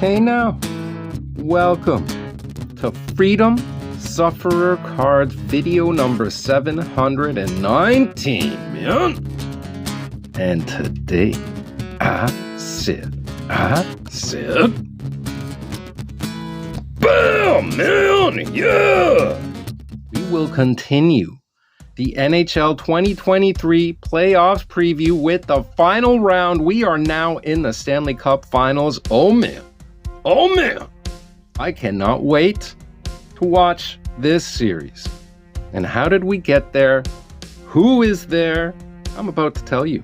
Hey now, welcome to Freedom Sufferer Cards video number 719, man. And today, I said, BAM, man, yeah! We will continue the NHL 2023 playoffs preview with the final round. We are now in the Stanley Cup Finals. Oh man. I cannot wait to watch this series. And how did we get there? Who is there? I'm about to tell you.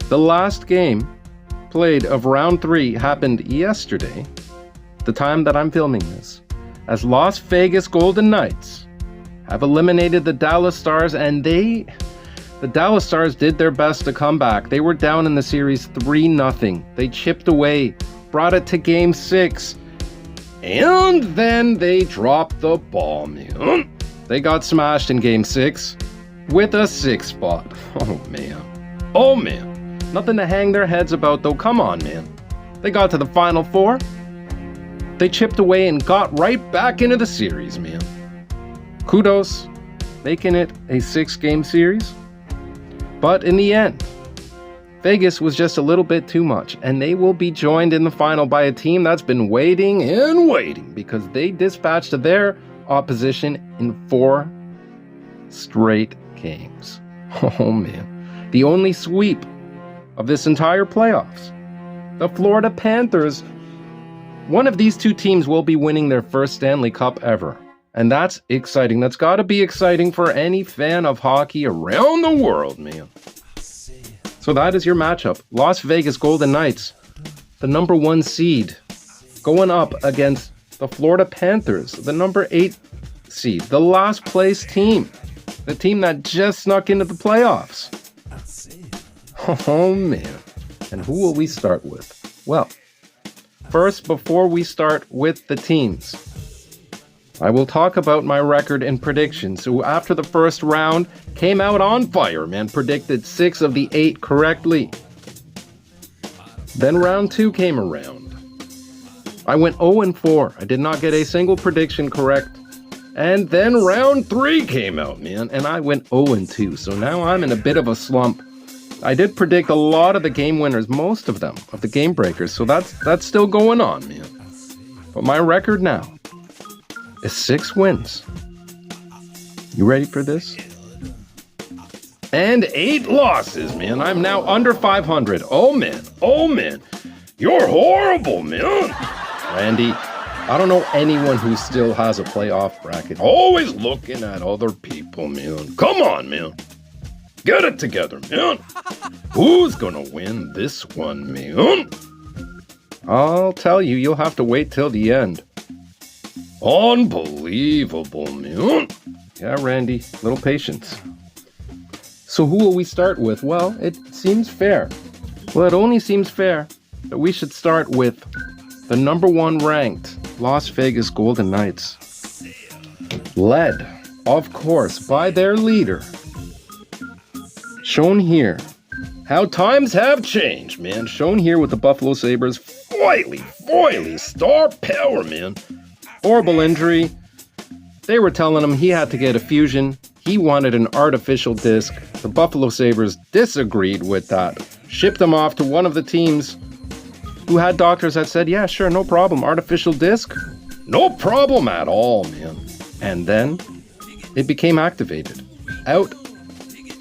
The last game played of round 3 happened yesterday, the time that I'm filming this, as Las Vegas Golden Knights have eliminated the Dallas Stars, and the Dallas Stars did their best to come back. They were down in the series 3-0. They chipped away, brought it to Game 6, and then they dropped the ball, man. They got smashed in Game 6 with a 6 spot. Oh man. Nothing to hang their heads about though. Come on, man. They got to the Final Four. They chipped away and got right back into the series, man. Kudos, making it a 6-game series. But in the end, Vegas was just a little bit too much, and they will be joined in the final by a team that's been waiting and waiting because they dispatched their opposition in 4 straight games. Oh man. The only sweep of this entire playoffs. The Florida Panthers. One of these two teams will be winning their first Stanley Cup ever. And that's exciting. That's got to be exciting for any fan of hockey around the world, man. So that is your matchup. Las Vegas Golden Knights, the number 1 seed, going up against the Florida Panthers, the number 8 seed, the last place team, the team that just snuck into the playoffs. Oh, man. And who will we start with? Well, first, before we start with the teams, I will talk about my record and predictions. So after the first round, came out on fire, man. Predicted 6 of the 8 correctly. Then round 2 came around. I went 0-4. I did not get a single prediction correct. And then round 3 came out, man. And I went 0-2. So now I'm in a bit of a slump. I did predict a lot of the game winners, most of them, of the game breakers. So that's still going on, man. But my record now is 6 wins. You ready for this? And 8 losses, man. I'm now under 500. Oh man. You're horrible, man. Randy, I don't know anyone who still has a playoff bracket. Always looking at other people, man. Come on, man. Get it together, man. Who's gonna win this one, man? I'll tell you, you'll have to wait till the end. Unbelievable, man. Yeah, Randy, little patience. So who will we start with? Well, it seems fair. Well, it only seems fair that we should start with the number 1 ranked Las Vegas Golden Knights. Led, of course, by their leader. Shown here. How times have changed, man. Shown here with the Buffalo Sabres. Foily, star power, man. Horrible injury. They were telling him he had to get a fusion. He wanted an artificial disc. The Buffalo Sabres disagreed with that. Shipped him off to one of the teams who had doctors that said, yeah, sure, no problem. Artificial disc? No problem at all, man. And then it became activated. Out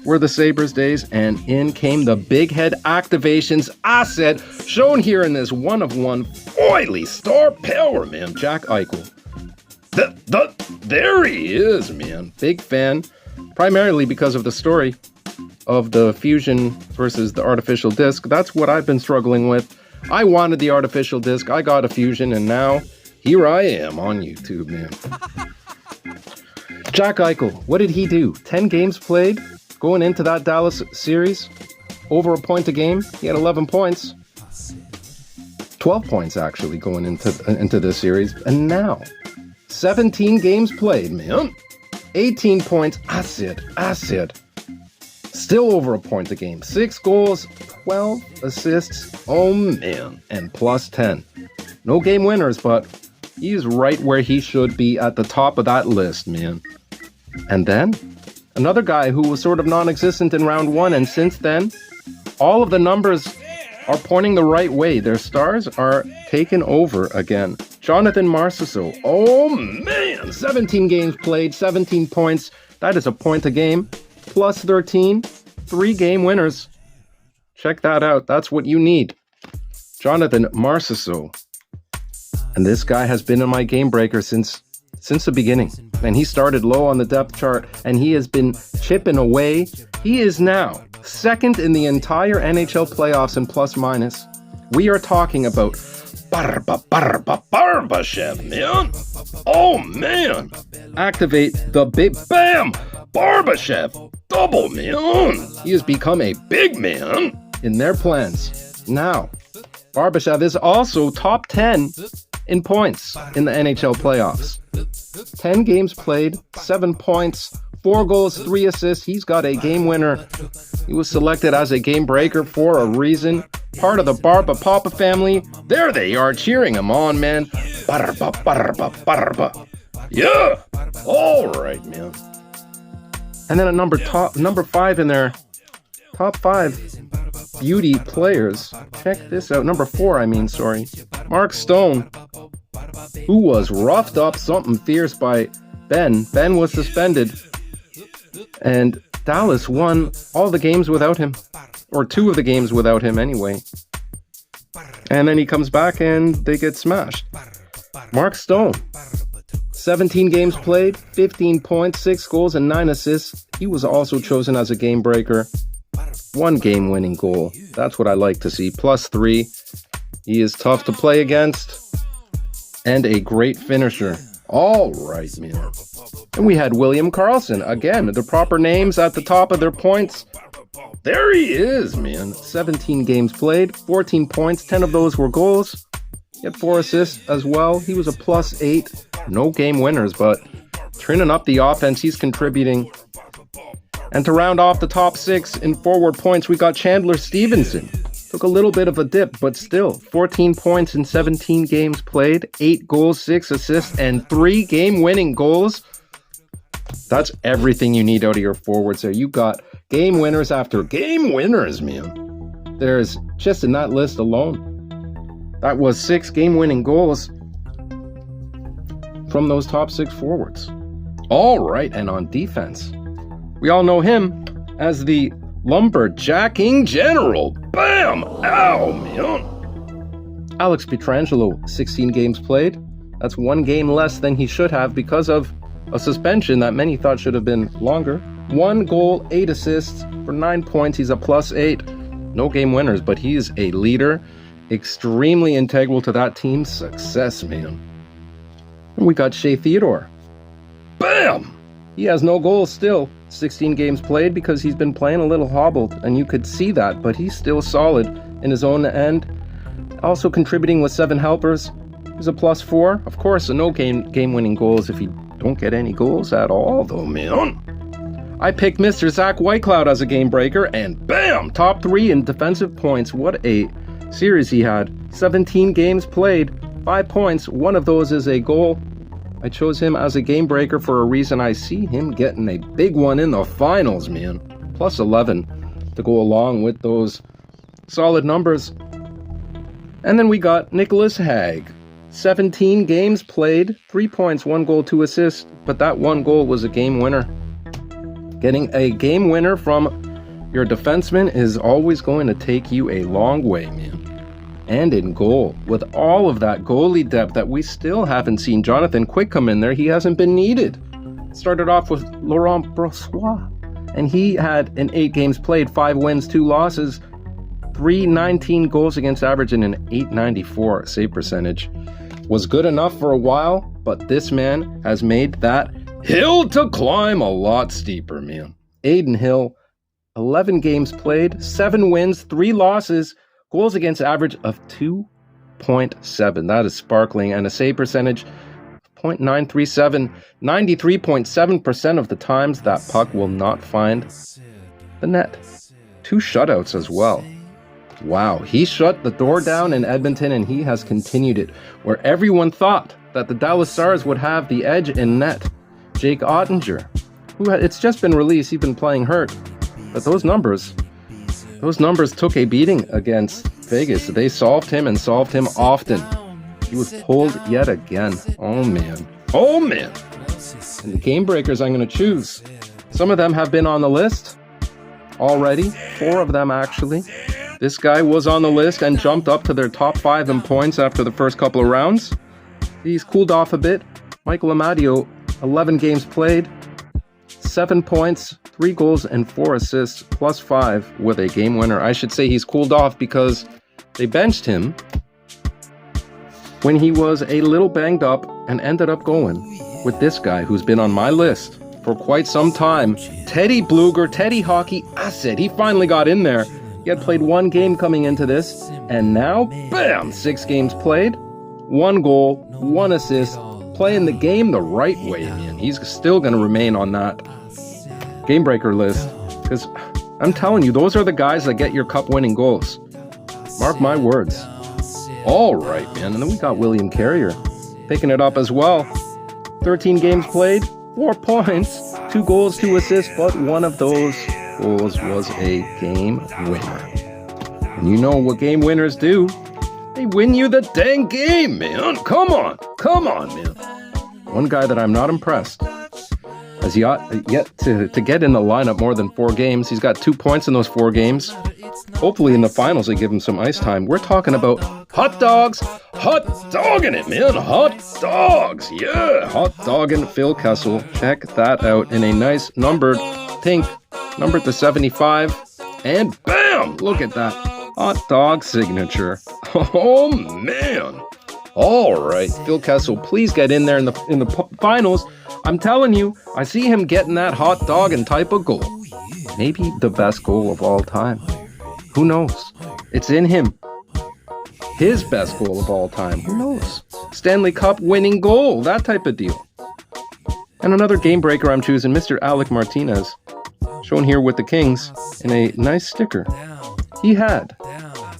were the Sabres days, and in came the big head activations asset, shown here in this 1-of-1 oily star power, man, Jack Eichel. There he is, man. Big fan, primarily because of the story of the fusion versus the artificial disc. That's what I've been struggling with. I wanted the artificial disc, I got a fusion, and now here I am on YouTube, man. Jack Eichel, what did he do? 10 games played? Going into that Dallas series, over a point a game, he had 11 points. 12 points, actually, going into this series. And now, 17 games played, man. 18 points, acid. Still over a point a game. 6 goals, 12 assists, oh man, and plus 10. No game winners, but he's right where he should be at the top of that list, man. And then, another guy who was sort of non-existent in round one, and since then, all of the numbers are pointing the right way. Their stars are taken over again. Jonathan Marchessault. Oh man, 17 games played, 17 points. That is a point a game. Plus 13, 3 game winners. Check that out. That's what you need. Jonathan Marchessault. And this guy has been in my game breaker since the beginning. And he started low on the depth chart, and he has been chipping away. He is now second in the entire NHL playoffs in plus minus. We are talking about Barbashev, man. Oh, man. Activate the big bam. Barbashev. Double, man. He has become a big man in their plans. Now, Barbashev is also top 10 in points in the NHL playoffs. 10 games played, 7 points, 4 goals, 3 assists. He's got a game winner. He was selected as a game breaker for a reason. Part of the Barba Papa family. There they are cheering him on, man. Barba, Barba, Barba. Yeah. All right, man. And then at number 5 in their top 5 beauty players. Check this out. Number 4, Mark Stone, who was roughed up something fierce by Ben. Ben was suspended. And Dallas won all the games without him. Or 2 of the games without him anyway. And then he comes back and they get smashed. Mark Stone. 17 games played, 15 points, 6 goals, and 9 assists. He was also chosen as a game breaker. 1 game-winning goal. That's what I like to see. Plus 3. He is tough to play against. And a great finisher. All right, man. And we had William Karlsson. Again, the proper names at the top of their points. There he is, man. 17 games played, 14 points. 10 of those were goals. He had 4 assists as well. He was a plus 8. No game winners, but turning up the offense, he's contributing. And to round off the top 6 in forward points, we got Chandler Stevenson. Took a little bit of a dip, but still, 14 points in 17 games played, 8 goals, 6 assists, and 3 game-winning goals. That's everything you need out of your forwards there. You got game winners after game winners, man. There's just in that list alone. That was 6 game-winning goals from those top 6 forwards. All right, and on defense, we all know him as the lumberjacking general. Bam! Ow, man. Alex Pietrangelo, 16 games played. That's 1 game less than he should have because of a suspension that many thought should have been longer. 1 goal, 8 assists for 9 points. He's a plus 8. No game winners, but he's a leader. Extremely integral to that team's success, man. And we got Shea Theodore. Bam! He has no goals still. 16 games played because he's been playing a little hobbled, and you could see that, but he's still solid in his own end. Also contributing with 7 helpers. He's a plus 4. Of course, no game-winning goals if you don't get any goals at all, though, man. I picked Mr. Zach Whitecloud as a game breaker, and bam! Top 3 in defensive points. What a series he had. 17 games played, 5 points. 1 of those is a goal. I chose him as a game breaker for a reason. I see him getting a big one in the finals, man. Plus 11 to go along with those solid numbers. And then we got Nicholas Hague. 17 games played, 3 points, 1 goal, 2 assists. But that 1 goal was a game winner. Getting a game winner from your defenseman is always going to take you a long way, man. And in goal, with all of that goalie depth that we still haven't seen Jonathan Quick come in there, he hasn't been needed. Started off with Laurent Brossoit, and he had in 8 games played, 5 wins, 2 losses, 319 goals against average, and an .894 save percentage. Was good enough for a while, but this man has made that hill to climb a lot steeper, man. Aiden Hill, 11 games played, 7 wins, 3 losses, goals against average of 2.7. That is sparkling. And a save percentage of .937. 93.7% of the times that puck will not find the net. 2 shutouts as well. Wow, he shut the door down in Edmonton and he has continued it, where everyone thought that the Dallas Stars would have the edge in net. Jake Ottinger, it's just been released, he's been playing hurt, but those numbers took a beating against Vegas. They solved him and solved him often. He was pulled yet again. Oh man. And the game breakers I'm going to choose, some of them have been on the list already, 4 of them actually. This guy was on the list and jumped up to their top 5 in points after the first couple of rounds. He's cooled off a bit. Michael Amadio, 11 games played, 7 points, 3 goals and 4 assists, +5 with a game winner. I should say he's cooled off because they benched him when he was a little banged up and ended up going with this guy who's been on my list for quite some time. Teddy Bluger, Teddy Hockey Asset. He finally got in there. He had played 1 game coming into this, and now, bam, 6 games played, 1 goal, 1 assist, playing the game the right way, man. He's still going to remain on that game breaker list, because I'm telling you, those are the guys that get your cup-winning goals. Mark my words. All right, man. And then we got William Carrier picking it up as well. 13 games played, 4 points, 2 goals, 2 assists, but one of those goals was a game winner. And you know what game winners do? They win you the dang game, man. Come on, man. One guy that I'm not impressed has yet to get in the lineup more than 4 games. He's got 2 points in those 4 games. Hopefully in the finals they give him some ice time. We're talking about hot dogs. Hot dogging it, man. Hot dogs. Yeah. Hot dogging Phil Kessel. Check that out in a nice numbered pink, numbered to 75. And bam! Look at that. Hot dog signature. Oh, man. All right. Phil Kessel, please get in there in the finals. I'm telling you, I see him getting that hot dogging type of goal. Maybe the best goal of all time. Who knows? It's in him. His best goal of all time. Who knows? Stanley Cup winning goal. That type of deal. And another game breaker I'm choosing, Mr. Alec Martinez. Shown here with the Kings in a nice sticker. He had,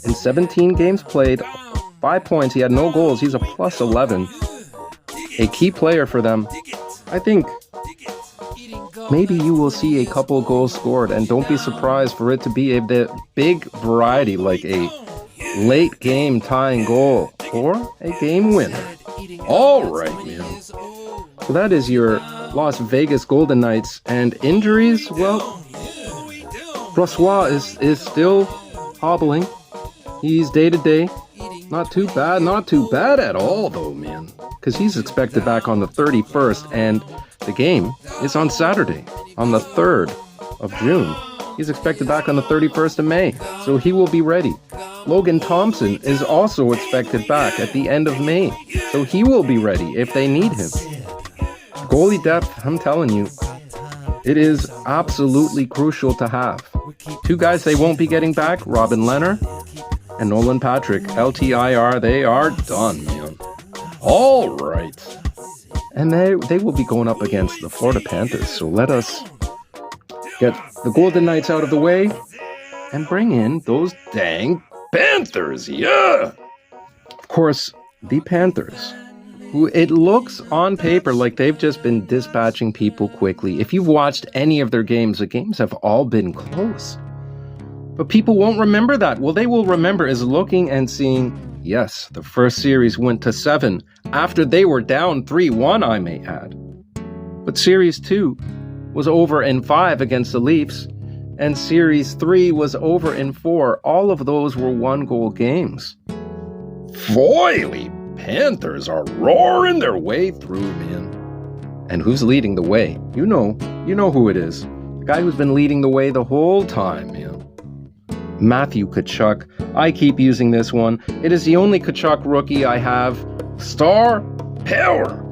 in 17 games played, 5 points. He had no goals. He's a +11. A key player for them. I think maybe you will see a couple goals scored, and don't be surprised for it to be a big variety, like a late game tying goal or a game winner. All right, man. So that is your Las Vegas Golden Knights. And injuries, well, Brossoit is still hobbling. He's day to day. Not too bad at all, though, man. Because he's expected back on the 31st, and the game is on Saturday, on the 3rd of June. He's expected back on the 31st of May, so he will be ready. Logan Thompson is also expected back at the end of May, so he will be ready if they need him. Goalie depth, I'm telling you, it is absolutely crucial to have. 2 guys they won't be getting back, Robin Lehner and Nolan Patrick. LTIR, they are done, man. All right. And they will be going up against the Florida Panthers. So let us get the Golden Knights out of the way and bring in those dang Panthers. Yeah. Of course, the Panthers, who it looks on paper like they've just been dispatching people quickly. If you've watched any of their games, the games have all been close. But people won't remember that. Well, they will remember is looking and seeing, yes, the first series went to 7 after they were down 3-1, I may add. But Series 2 was over in 5 against the Leafs, and Series 3 was over in 4. All of those were 1-goal games. Foily Panthers are roaring their way through, man. And who's leading the way? You know who it is. The guy who's been leading the way the whole time, man. Matthew Tkachuk. I keep using this one. It is the only Tkachuk rookie I have. Star power.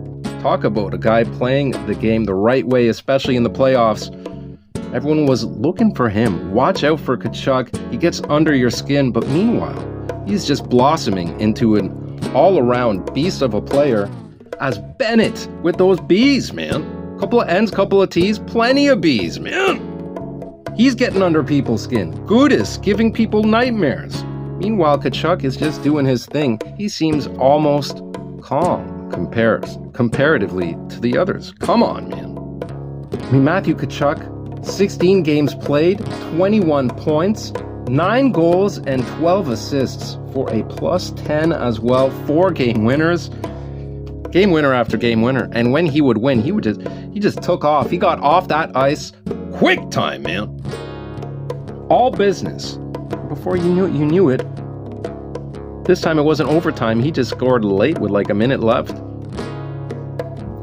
Talk about a guy playing the game the right way, especially in the playoffs. Everyone was looking for him. Watch out for Tkachuk. He gets under your skin, but meanwhile, he's just blossoming into an all-around beast of a player as Bennett with those B's, man. Couple of N's, couple of T's, plenty of B's, man. He's getting under people's skin. Gudis giving people nightmares. Meanwhile, Tkachuk is just doing his thing. He seems almost calm comparatively to the others. Come on, man. I mean, Matthew Tkachuk, 16 games played, 21 points, 9 goals, and 12 assists for a +10 as well. 4 game winners. Game winner after game winner. And when he would win, he just took off. He got off that ice quick time, man. All business. Before you knew it. This time it wasn't overtime. He just scored late with like a minute left.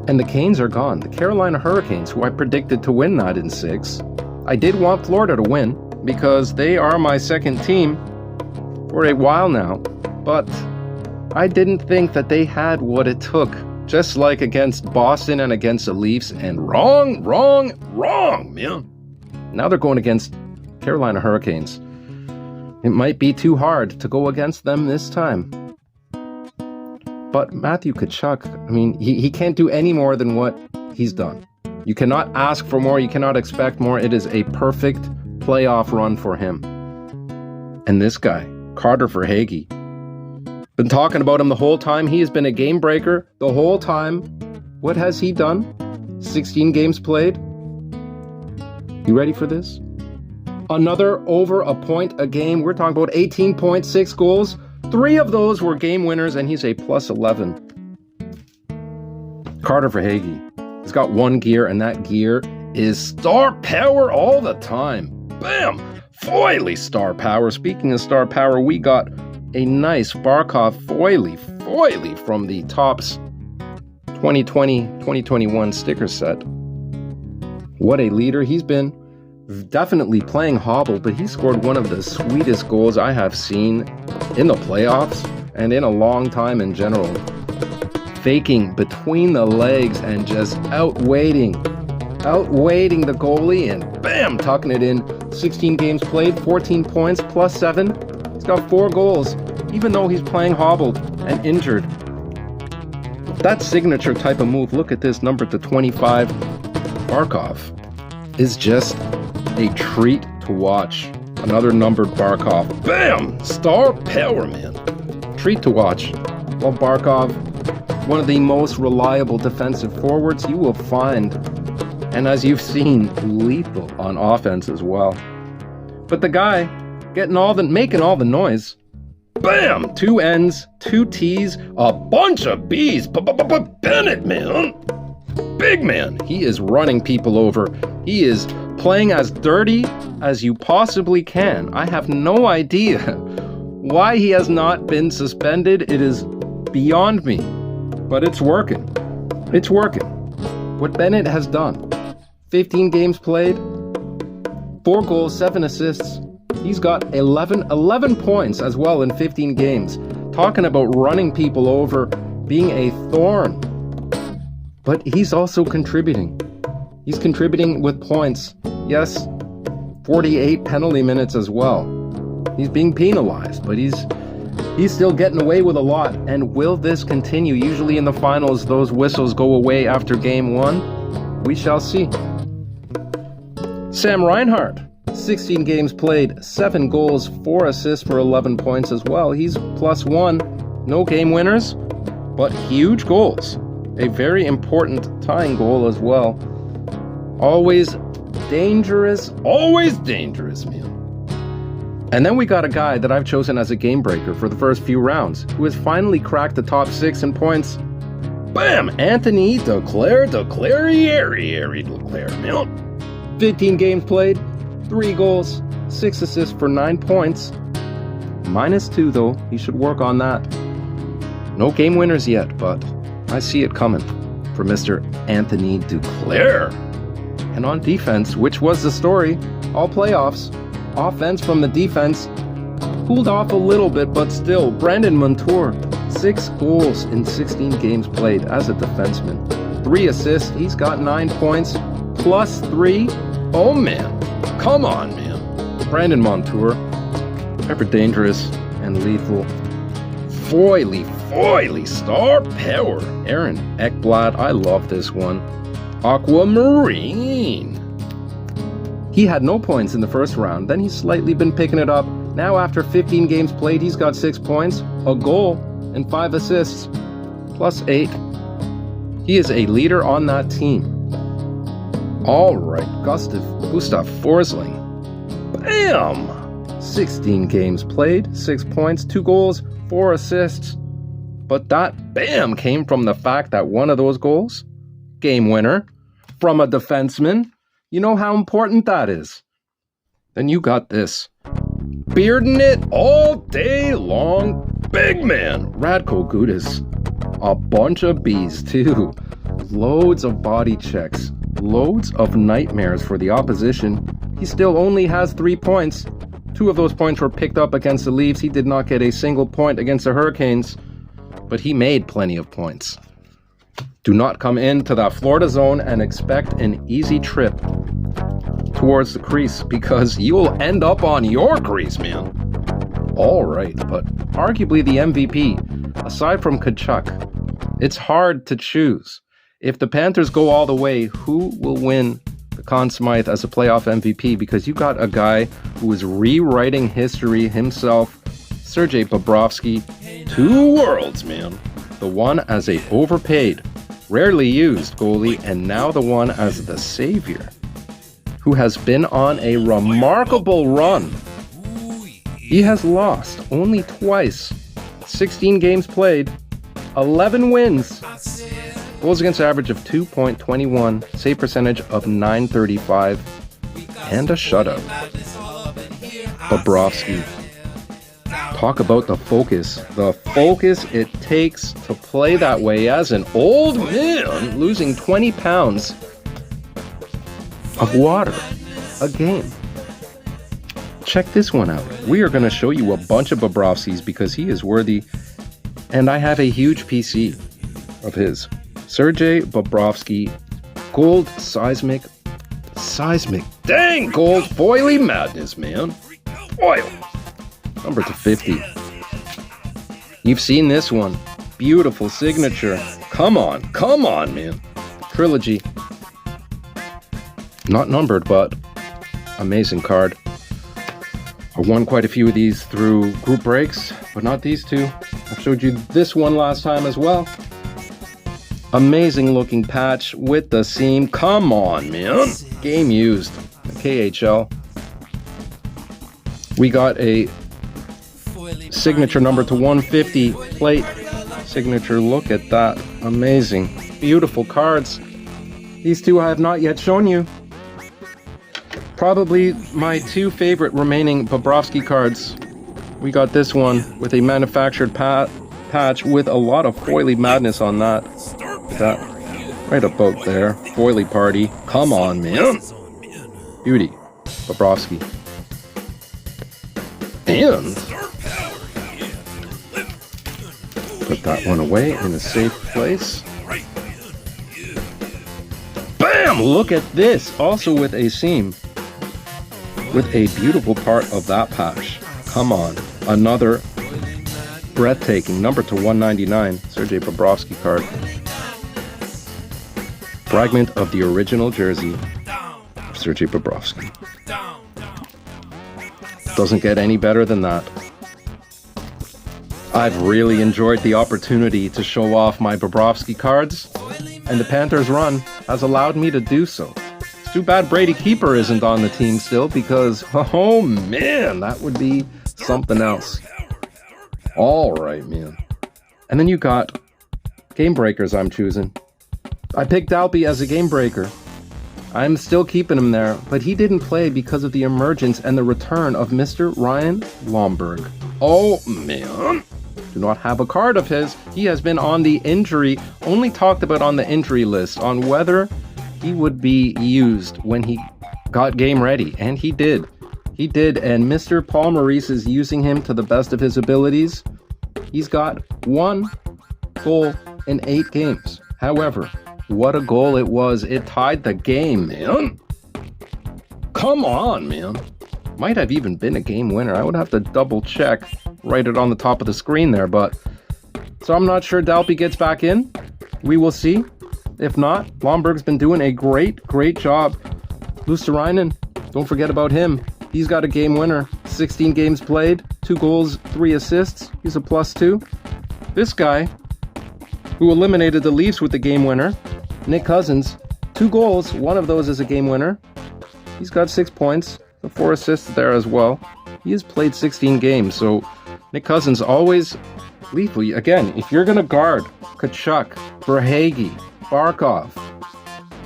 And the Canes are gone. The Carolina Hurricanes, who I predicted to win that in 6. I did want Florida to win because they are my second team for a while now. But I didn't think that they had what it took. Just like against Boston and against the Leafs. And wrong, man. Now they're going against Carolina Hurricanes. It might be too hard to go against them this time. But Matthew Tkachuk, I mean, he can't do any more than what he's done. You cannot ask for more. You cannot expect more. It is a perfect playoff run for him. And this guy, Carter Verhaeghe, been talking about him the whole time. He has been a game breaker the whole time. What has he done? 16 games played. You ready for this? Another over a point a game. We're talking about 18.6 goals. 3 of those were game winners, and he's a +11. Carter Verhaeghe. He's got one gear, and that gear is star power all the time. Bam! Foily star power. Speaking of star power, we got a nice Barkov foily from the Topps 2020-2021 sticker set. What a leader he's been. Definitely playing hobble, but he scored one of the sweetest goals I have seen in the playoffs and in a long time in general. Faking between the legs and just outweighting the goalie and bam, tucking it in. 16 games played, 14 points, +7. He's got 4 goals, even though he's playing hobbled and injured. That signature type of move, look at this, number to 25, Barkov, is just a treat to watch. Another numbered Barkov. Bam! Star power, man. Treat to watch. Love Barkov. One of the most reliable defensive forwards you will find. And as you've seen, lethal on offense as well. But the guy making all the noise. Bam! 2 N's, 2 T's, a bunch of B's. Bennett, man. Big man. He is running people over. He is playing as dirty as you possibly can. I have no idea why he has not been suspended. It is beyond me. But it's working. It's working. What Bennett has done. 15 games played, 4 goals, 7 assists. He's got 11 points as well in 15 games. Talking about running people over, being a thorn. But he's also contributing. He's contributing with points. Yes, 48 penalty minutes as well. He's being penalized, but he's still getting away with a lot. And will this continue? Usually in the finals, those whistles go away after game 1. We shall see. Sam Reinhart, 16 games played, 7 goals, 4 assists for 11 points as well. He's +1. No game winners, but huge goals. A very important tying goal as well. Always dangerous, man. And then we got a guy that I've chosen as a game breaker for the first few rounds, who has finally cracked the top 6 in points. Bam! Anthony Duclair, man. 15 games played, 3 goals, 6 assists for 9 points. -2 though, he should work on that. No game winners yet, but I see it coming for Mr. Anthony Duclair. And on defense, which was the story all playoffs, offense from the defense cooled off a little bit, but still, Brandon Montour, 6 goals in 16 games played as a defenseman. 3 assists, he's got 9 points, +3. Oh man, come on man. Brandon Montour, ever dangerous and lethal. Foily star power. Aaron Ekblad, I love this one. Aquamarine. He had no points in the first round, then he's slightly been picking it up. Now after 15 games played, he's got 6 points, a goal, and 5 assists, plus 8. He is a leader on that team. All right, Gustav Forsling. Bam! 16 games played, 6 points, 2 goals, 4 assists. But that bam came from the fact that one of those goals, game winner, from a defenseman. You know how important that is. Then you got this. Bearding it all day long, big man, Radko Gudas. A bunch of B's too. Loads of body checks. Loads of nightmares for the opposition. He still only has 3 points. 2 of those points were picked up against the Leafs. He did not get a single point against the Hurricanes, but he made plenty of points. Do not come into that Florida zone and expect an easy trip towards the crease, because you'll end up on your crease, man. All right, but arguably the MVP, aside from Tkachuk, it's hard to choose. If the Panthers go all the way, who will win the Conn Smythe as a playoff MVP? Because you got a guy who is rewriting history himself, Sergei Bobrovsky. 2 worlds, man. The one as a overpaid, rarely used goalie, and now the one as the savior, who has been on a remarkable run. He has lost only twice. 16 games played, 11 wins. Goals against average of 2.21, save percentage of .935, and a shutout. Bobrovsky. Talk about the focus. The focus it takes to play that way as an old man, losing 20 pounds of water a game. Check this one out. We are going to show you a bunch of Bobrovskys because he is worthy, and I have a huge PC of his. Sergei Bobrovsky, gold seismic, dang gold foily madness, man. Foil. Number to 50. You've seen this one. Beautiful signature. Come on, man. Trilogy. Not numbered, but amazing card. I won quite a few of these through group breaks, but not these two. I showed you this one last time as well. Amazing looking patch with the seam. Come on, man. Game used. KHL. We got a signature number to 150 plate. Signature, look at that. Amazing. Beautiful cards. These two I have not yet shown you. Probably my 2 favorite remaining Bobrovsky cards. We got this one with a manufactured patch with a lot of foily madness on that. That right about there. Foily party. Come on, man. Beauty. Bobrovsky. And put that one away in a safe place. Bam! Look at this. Also with a seam. With a beautiful part of that patch. Come on. Another breathtaking number to 199. Sergei Bobrovsky card. Fragment of the original jersey of Sergei Bobrovsky. Doesn't get any better than that. I've really enjoyed the opportunity to show off my Bobrovsky cards, and the Panthers run has allowed me to do so. It's too bad Brady Keeper isn't on the team still, because, oh man, that would be something else. All right, man. And then you got game breakers I'm choosing. I picked Dalby as a game breaker. I'm still keeping him there, but he didn't play because of the emergence and the return of Mr. Ryan Lomberg. Oh man. Do not have a card of his. He has been on the injury, only talked about on the injury list, on whether he would be used when he got game ready. And he did. He did, and Mr. Paul Maurice is using him to the best of his abilities. He's got 1 goal in 8 games. However, what a goal it was. It tied the game, man. Come on, man. Might have even been a game winner. I would have to double check. Write it on the top of the screen there, but... So I'm not sure Dalby gets back in. We will see. If not, Lomberg's been doing a great job. Luosterainen, don't forget about him. He's got a game winner. 16 games played, 2 goals, 3 assists. He's a +2. This guy, who eliminated the Leafs with the game winner, Nick Cousins, 2 goals, 1 of those is a game winner. He's got 6 points, 4 assists there as well. He has played 16 games, so Nick Cousins always lethal. Again, if you're going to guard Kachuk, Verhaeghe, Barkov,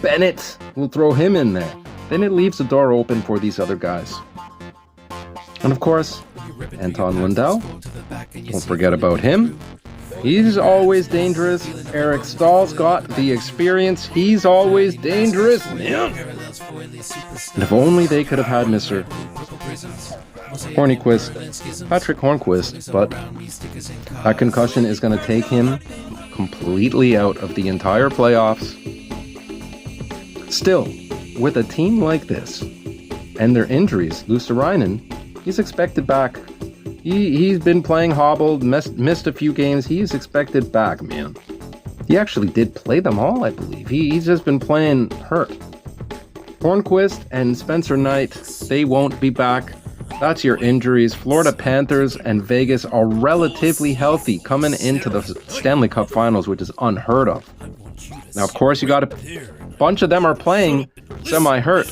Bennett, we'll throw him in there. Then it leaves the door open for these other guys. And of course, Anton Lundell. Don't forget about him. He's always dangerous. Eric Stahl's got the experience. He's always dangerous, man. And if only they could have had Mr. Patrick Hornquist, but that concussion is going to take him completely out of the entire playoffs. Still, with a team like this and their injuries, Luostarinen, he's expected back. He's been playing hobbled, missed a few games. He's expected back, man. He actually did play them all, I believe. He's just been playing hurt. Hornquist and Spencer Knight, they won't be back. That's your injuries. Florida Panthers and Vegas are relatively healthy coming into the Stanley Cup Finals, which is unheard of. Now, of course, you got a bunch of them are playing semi-hurt.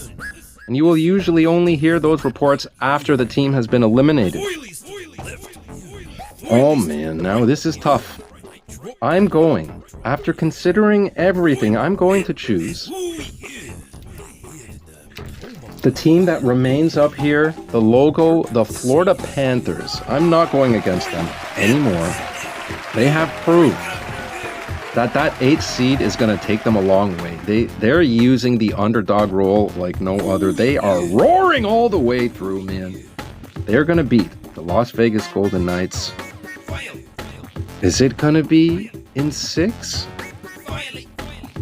And you will usually only hear those reports after the team has been eliminated. Oh man, now this is tough. After considering everything, I'm going to choose the team that remains up here, the logo, the Florida Panthers. I'm not going against them anymore. They have proved that 8th seed is going to take them a long way. They're using the underdog role like no other. They are roaring all the way through, man. They're going to beat the Las Vegas Golden Knights. Is it going to be in 6?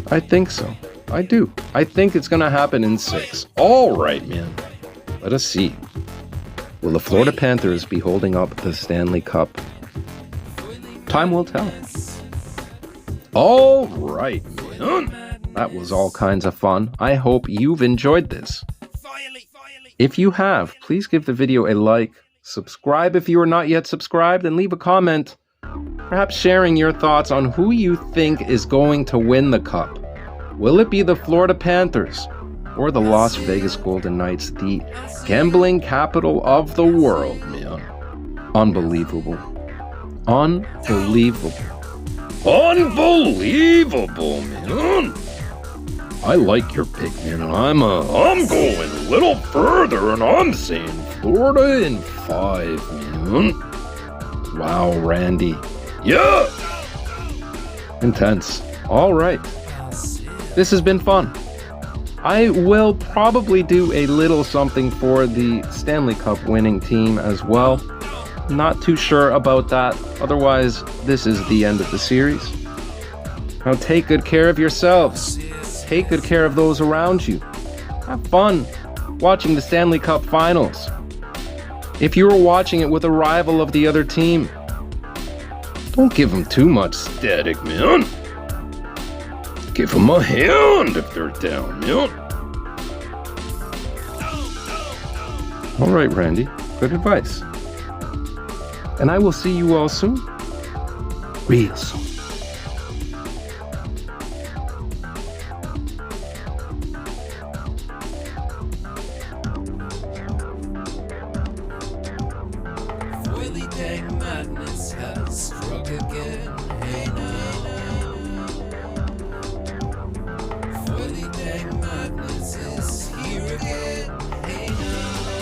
I think so. I do. I think it's going to happen in 6. All right, man. Let us see. Will the Florida Panthers be holding up the Stanley Cup? Time will tell. All right, man. That was all kinds of fun. I hope you've enjoyed this. If you have, please give the video a like, subscribe if you are not yet subscribed, and leave a comment, perhaps sharing your thoughts on who you think is going to win the cup. Will it be the Florida Panthers or the Las Vegas Golden Knights, the gambling capital of the world, man? Unbelievable. Unbelievable. Unbelievable, man. I like your pick, man. I'm going a little further, and I'm saying Florida in 5, man. Wow, Randy. Yeah. Intense. All right. This has been fun. I will probably do a little something for the Stanley Cup winning team as well. Not too sure about that. Otherwise, this is the end of the series. Now take good care of yourselves. Take good care of those around you. Have fun watching the Stanley Cup Finals. If you were watching it with a rival of the other team, don't give them too much static, man. Give them a hand if they're down, man. All right, Randy. Good advice. And I will see you all soon. Real soon. Madness has struck again. Hey now. Foily dang madness is here again. Hey now.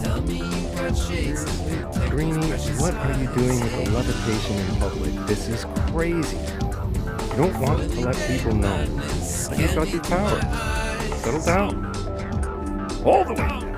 Tell me you got shades to protect. Greenie, what are you doing with the levitation in public? This is crazy. You don't want to let people know that you've got your power. Settle down. All the way down.